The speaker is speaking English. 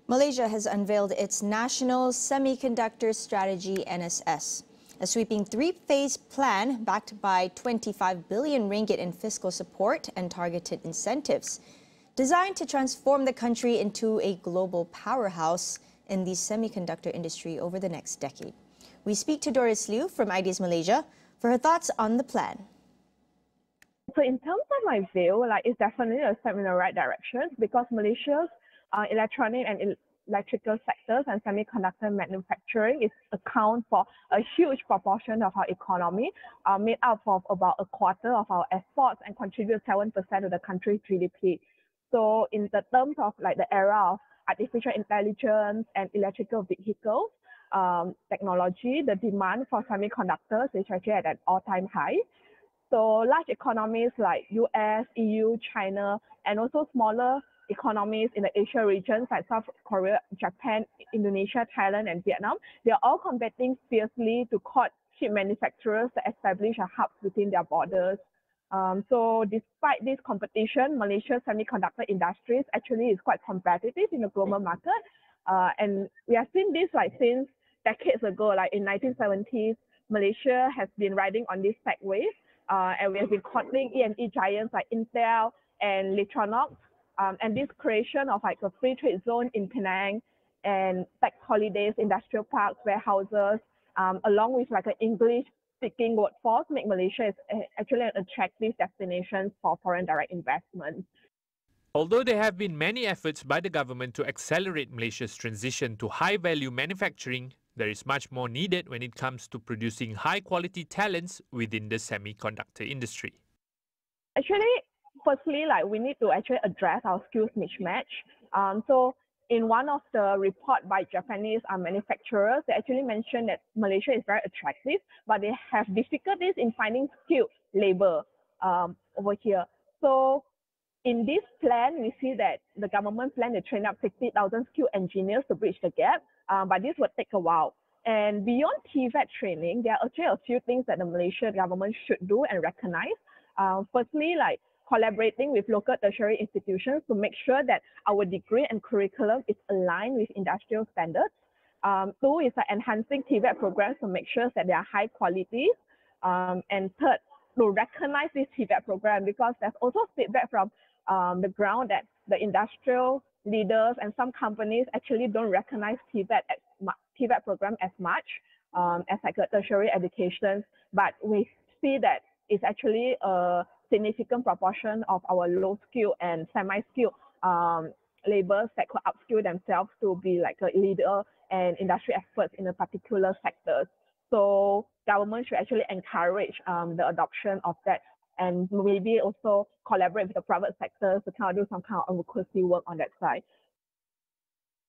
Malaysia has unveiled its National Semiconductor Strategy (NSS), a sweeping three-phase plan backed by 25 billion ringgit in fiscal support and targeted incentives, designed to transform the country into a global powerhouse in the semiconductor industry over the next decade. We speak to Doris Liew from Ideas Malaysia for her thoughts on the plan. So in terms of my view, it's definitely a step in the right direction because Malaysia's electronic and electrical sectors and semiconductor manufacturing account for a huge proportion of our economy, made up of about a quarter of our exports and contribute 7% of the country's GDP. So in the terms of the era of artificial intelligence and electrical vehicles technology, the demand for semiconductors is actually at an all-time high. So large economies like US, EU, China, and also smaller economies in the Asia regions like South Korea, Japan, Indonesia, Thailand, and Vietnam, they are all competing fiercely to court chip manufacturers to establish a hub within their borders. So despite this competition, Malaysia's semiconductor industry actually is quite competitive in the global market. And we have seen this since decades ago, in 1970s, Malaysia has been riding on this tech wave. And we have been courting E&E giants like Intel and Electronics. And this creation of a free trade zone in Penang and tax holidays, industrial parks, warehouses, along with an English-speaking workforce, make Malaysia actually an attractive destination for foreign direct investment. Although there have been many efforts by the government to accelerate Malaysia's transition to high-value manufacturing, there is much more needed when it comes to producing high-quality talents within the semiconductor industry. Actually, firstly, we need to actually address our skills mismatch. So in one of the report by Japanese manufacturers, they actually mentioned that Malaysia is very attractive, but they have difficulties in finding skilled labor over here. So in this plan, we see that the government plan to train up 60,000 skilled engineers to bridge the gap, but this would take a while. And beyond TVET training, there are actually a few things that the Malaysian government should do and recognize. Firstly, collaborating with local tertiary institutions to make sure that our degree and curriculum is aligned with industrial standards. Two is enhancing TVET programs to make sure that they are high quality. And third, to recognize this TVET program because there's also feedback from the ground that the industrial leaders and some companies actually don't recognize TVET program as much as a tertiary education. But we see that it's actually a significant proportion of our low-skilled and semi-skilled laborers that could upskill themselves to be a leader and industry experts in a particular sector. So government should actually encourage the adoption of that and maybe also collaborate with the private sector to do some kind of advocacy work on that side.